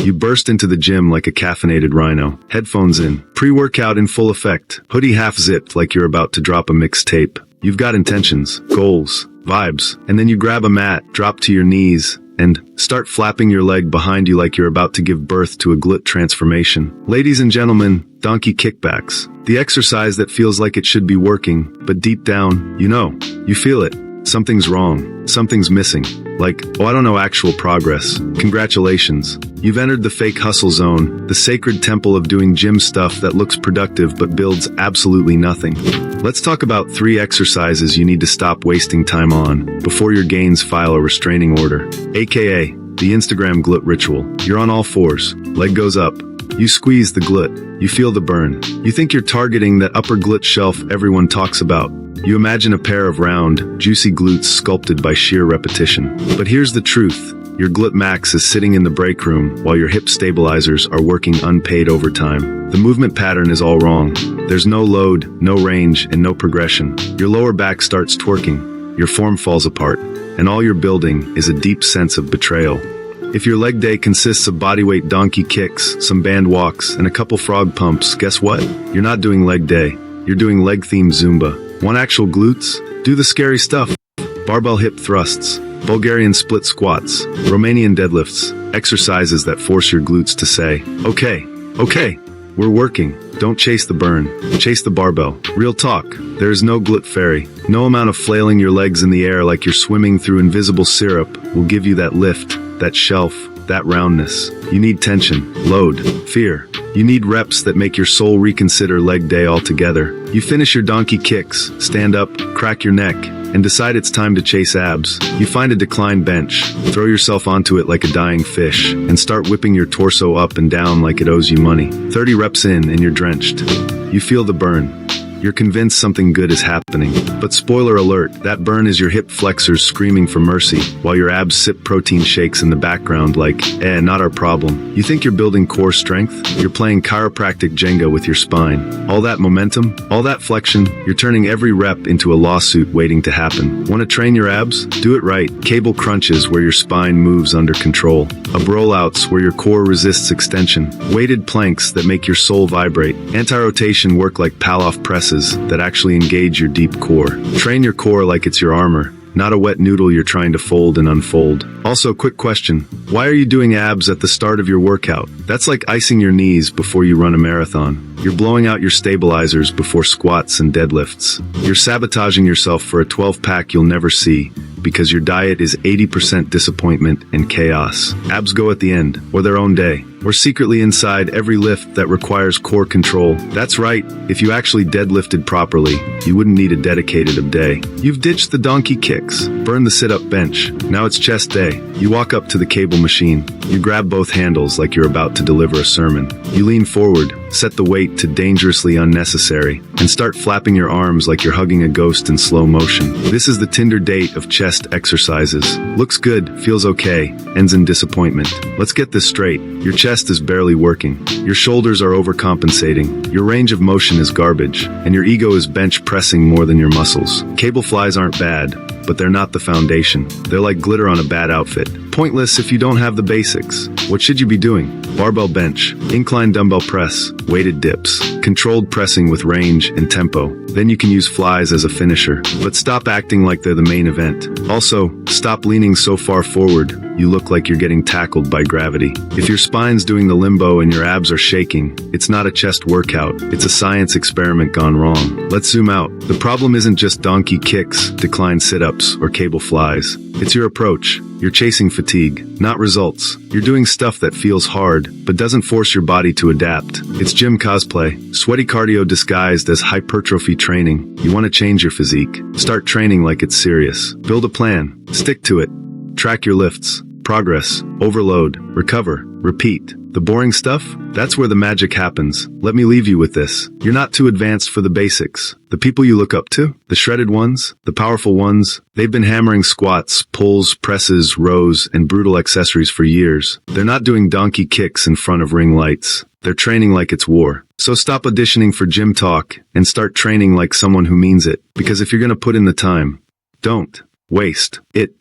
You burst into the gym like a caffeinated rhino, headphones in, pre-workout in full effect, hoodie half-zipped like you're about to drop a mixtape. You've got intentions, goals, vibes, and then you grab a mat, drop to your knees, and start flapping your leg behind you like you're about to give birth to a glut transformation. Ladies and gentlemen, donkey kickbacks. The exercise that feels like it should be working, but deep down, you feel it. Something's wrong. Something's missing. Like, oh, I don't know, actual progress. Congratulations. You've entered the fake hustle zone, the sacred temple of doing gym stuff that looks productive but builds absolutely nothing. Let's talk about 3 exercises you need to stop wasting time on before your gains file a restraining order. AKA, the Instagram glut ritual. You're on all fours. Leg goes up. You squeeze the glut. You feel the burn. You think you're targeting that upper glut shelf everyone talks about. You imagine a pair of round, juicy glutes sculpted by sheer repetition. But here's the truth. Your glut max is sitting in the break room while your hip stabilizers are working unpaid overtime. The movement pattern is all wrong. There's no load, no range, and no progression. Your lower back starts twerking. Your form falls apart. And all you're building is a deep sense of betrayal. If your leg day consists of bodyweight donkey kicks, some band walks, and a couple frog pumps, guess what? You're not doing leg day. You're doing leg-themed Zumba. Want actual glutes? Do the scary stuff. Barbell hip thrusts, Bulgarian split squats, Romanian deadlifts, exercises that force your glutes to say, okay, we're working. Don't chase the burn. Chase the barbell. Real talk. There is no glut fairy. No amount of flailing your legs in the air like you're swimming through invisible syrup will give you that lift, that shelf, that roundness. You need tension, load, fear. You need reps that make your soul reconsider leg day altogether. You finish your donkey kicks, stand up, crack your neck, and decide it's time to chase abs. You find a decline bench, throw yourself onto it like a dying fish, and start whipping your torso up and down like it owes you money. 30 reps in and you're drenched. You feel the burn. You're convinced something good is happening. But spoiler alert, that burn is your hip flexors screaming for mercy, while your abs sip protein shakes in the background like, not our problem. You think you're building core strength? You're playing chiropractic Jenga with your spine. All that momentum, all that flexion, you're turning every rep into a lawsuit waiting to happen. Want to train your abs? Do it right. Cable crunches where your spine moves under control. Ab rollouts where your core resists extension. Weighted planks that make your soul vibrate. Anti-rotation work like Palloff presses that actually engage your deep core. Train your core like it's your armor, not a wet noodle you're trying to fold and unfold. Also, quick question. Why are you doing abs at the start of your workout? That's like icing your knees before you run a marathon. You're blowing out your stabilizers before squats and deadlifts. You're sabotaging yourself for a 12-pack you'll never see, because your diet is 80% disappointment and chaos. Abs go at the end, or their own day, or secretly inside every lift that requires core control. That's right, if you actually deadlifted properly, you wouldn't need a dedicated ab day. You've ditched the donkey kicks, burned the sit-up bench. Now it's chest day. You walk up to the cable machine. You grab both handles like you're about to deliver a sermon. You lean forward, set the weight to dangerously unnecessary, and start flapping your arms like you're hugging a ghost in slow motion. This is the Tinder date of chest exercises. Looks good, feels okay, ends in disappointment. Let's get this straight. Your chest is barely working. Your shoulders are overcompensating. Your range of motion is garbage, and your ego is bench pressing more than your muscles. Cable flies aren't bad, but they're not the foundation. They're like glitter on a bad outfit. Pointless if you don't have the basics. What should you be doing? Barbell bench, incline dumbbell press, weighted dips, controlled pressing with range and tempo. Then you can use flies as a finisher. But stop acting like they're the main event. Also, stop leaning so far forward, you look like you're getting tackled by gravity. If your spine's doing the limbo and your abs are shaking, it's not a chest workout, it's a science experiment gone wrong. Let's zoom out. The problem isn't just donkey kicks, decline sit-ups, or cable flies. It's your approach. You're chasing fatigue, not results. You're doing stuff that feels hard, but doesn't force your body to adapt. It's gym cosplay, sweaty cardio disguised as hypertrophy training. You want to change your physique? Start training like it's serious. Build a plan. Stick to it. Track your lifts. Progress. Overload. Recover. Repeat. The boring stuff? That's where the magic happens. Let me leave you with this. You're not too advanced for the basics. The people you look up to, the shredded ones, the powerful ones, they've been hammering squats, pulls, presses, rows, and brutal accessories for years. They're not doing donkey kicks in front of ring lights. They're training like it's war. So stop auditioning for gym talk and start training like someone who means it. Because if you're gonna put in the time, don't waste it.